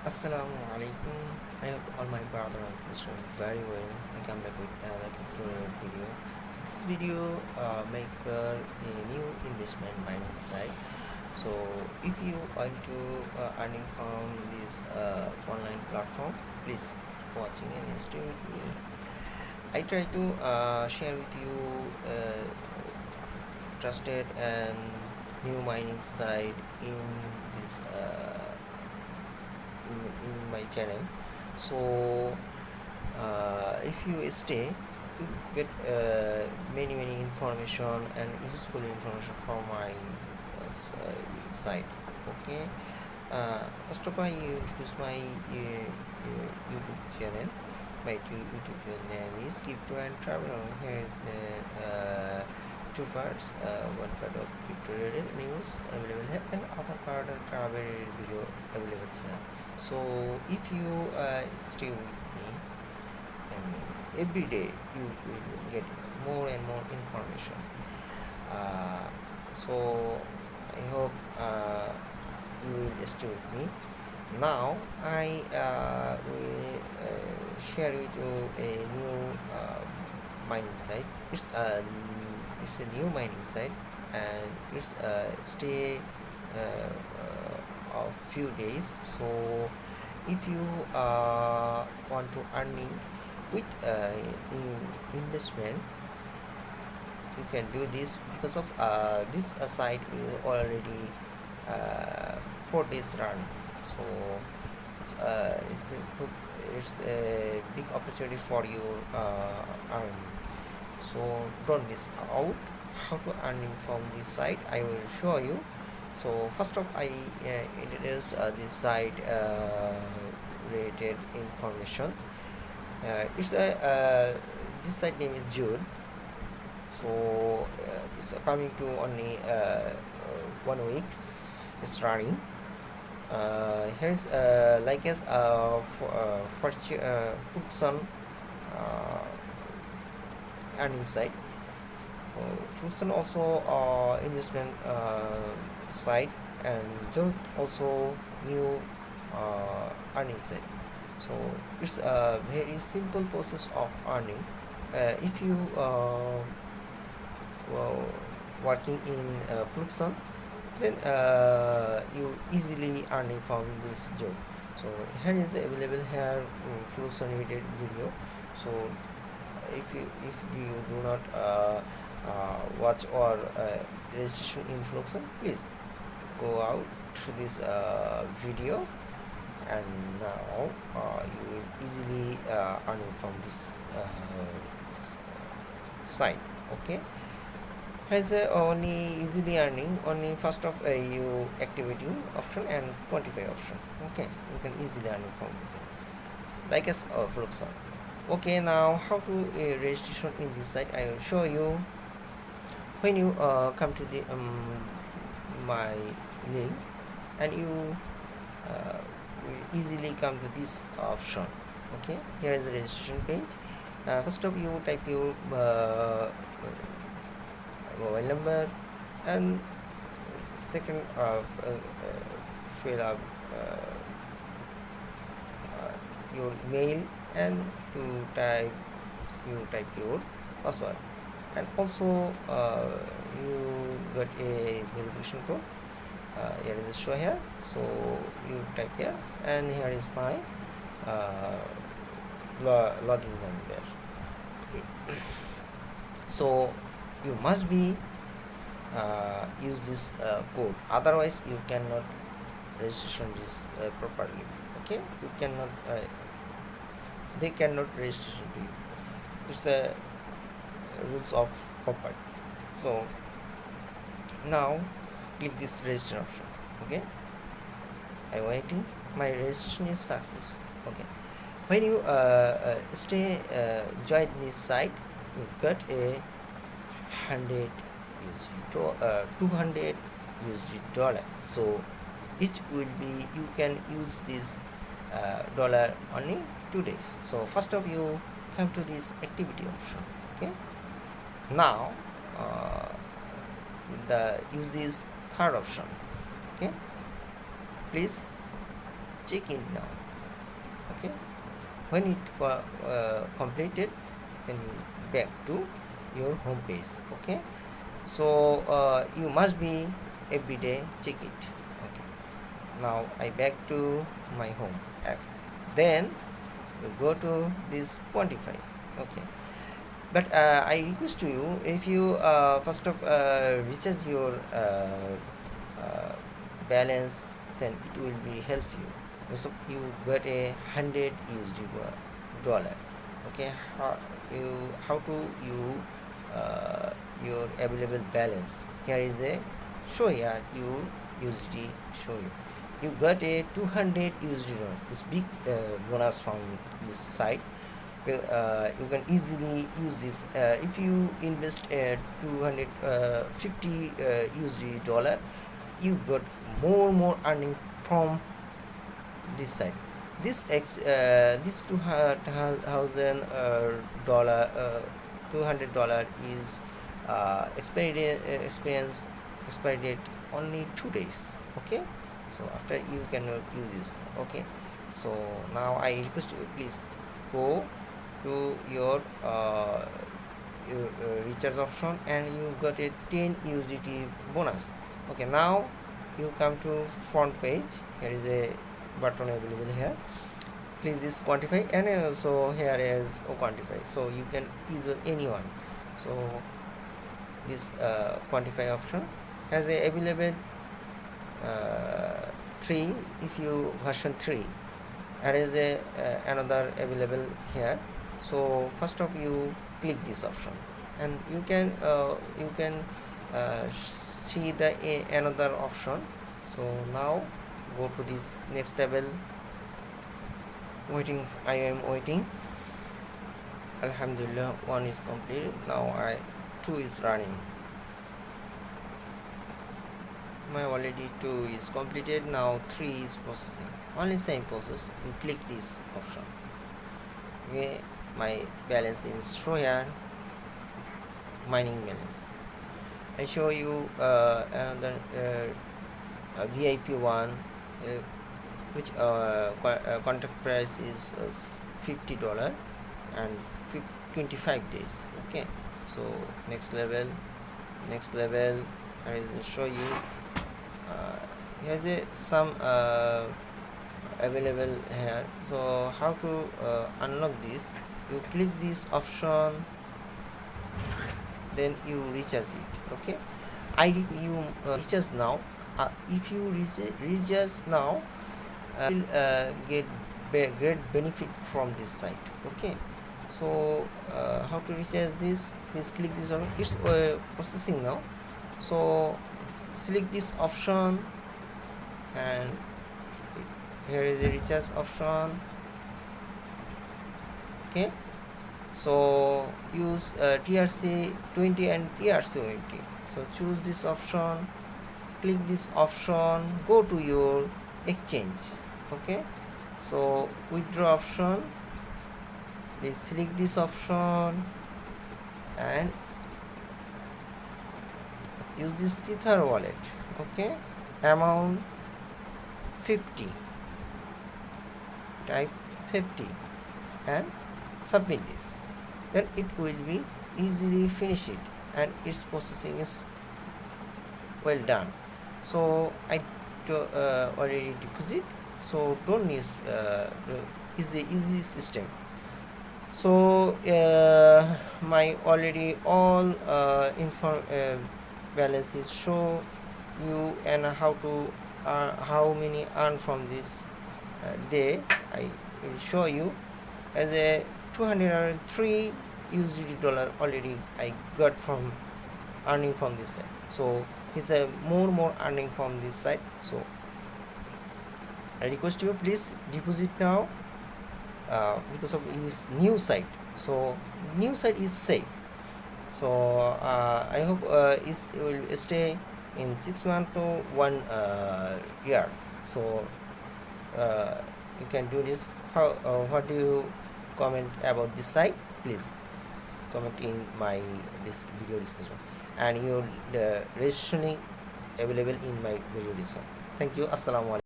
Assalamu alaikum. I hope all my brother and sister very well. I come back with another tutorial video. This video make for a new investment mining site. So if you want to earning from this online platform, please keep watching and stay with me. I try to share with you trusted and new mining site in this in my channel. So if you stay, you get many information and useful information from my site. Okay. First of all, you introduce my YouTube channel. My YouTube channel name is Crypto and Travel. Here is two parts. One part of crypto related news available here, and other part of travel video available here. So if you stay with me, and every day you will get more and more information. So I hope you will stay with me. Now I will share with you a new mining site. It's a new mining site, and it's stay a few days. So if you want to earning with investment, you can do this because of this site is already 4 days run. So it's a big opportunity for you earn. So don't miss out how to earning from this site. I will show you. So first off, I introduce this site related information. It's a this site name is JOT. So it's coming to only 1 week. It's running. Here's like as for Fluxon earning site. Fluxon also investment site, and JOT also new earning site. So it's a very simple process of earning. If you working in Fluxon, then you easily earning from this job. So here is available here Fluxon related video. So if you do not watch or registration in Fluxon, please go out to this video, and now you will easily earning from this site. Okay, has only easily earning only first of you activity option and quantify option. Okay, you can easily earn from this like as Fluxon. Okay, now how to registration in this site I will show you. When you come to the my link, and you will easily come to this option. Okay, here is the registration page. First of you type your mobile number, and second fill up your email, and to type your password, and also you got a verification code. Here is show here, so you type here, and here is my login number. So you must be use this code, otherwise you cannot registration this properly. Okay, you cannot they cannot registration to you. It's a rules of property. So now click this register option. Okay, I waiting, my registration is success. Okay, when you stay join this site, you got a 100 200 USD dollar. So it will be, you can use this dollar only 2 days. So first of you come to this activity option. Okay, now use this third option. Okay, please check in now. Okay, when it completed, then you back to your home page. Okay, so you must be every day check it. Okay, now I back to my home app. Then you go to this quantify. Okay, but I request to you, if you first of recharge your balance, then it will be help you. So you got a 100 USD dollar. Okay, how to you your available balance. Here is a show here you USD show you got a 200 USD dollar. This big bonus from this site. You can easily use this if you invest 250 USD dollar. You got more earning from this side. This $200 $200 is expiry date only 2 days. Okay, so after you cannot use this. Okay, so now I request you, please go to your recharge option, and you got a 10 USDT bonus. Okay, now you come to front page. Here is a button available here. Please this quantify, and also here is quantify, so you can use anyone. So this quantify option has a available 3. If you version 3, there is a another available here. So first of you click this option, and you can see the another option. So now go to this next table. I am waiting. Alhamdulillah, 1 is completed. Now 2 is running. My already 2 is completed. Now 3 is processing. Only same process. You click this option. Okay, my balance is show here. Mining balance. I show you another VIP one, which contract price is $50 and 25 days. Okay, so next level. I will show you. Here's some available here. So how to unlock this? You click this option, then you recharge it. Okay, you recharge now. If you recharge now, will get great benefit from this site. Okay, so how to recharge this? Please click this on. It's processing now. So select this option, and here is the recharge option. Okay, so use TRC 20 and TRC 20. So choose this option, click this option, go to your exchange. Okay, so withdraw option, please select this option and use this Tether wallet. Okay, amount 50, type 50 and submit this. Then it will be easily finish it, and its processing is well done. So I already deposit, so don't need is the easy system. So my already all balances show you, and how many earn from this day. I will show you as a 203 USD dollar already I got from earning from this side. So it's a more earning from this side. So I request you, please deposit now because of this new site. So new site is safe. So I hope it will stay in 6 months to 1 year. So you can do this. What do you comment about this site? Please comment in my this video description, and your registration available in my video description. Thank you. Assalamu alaikum.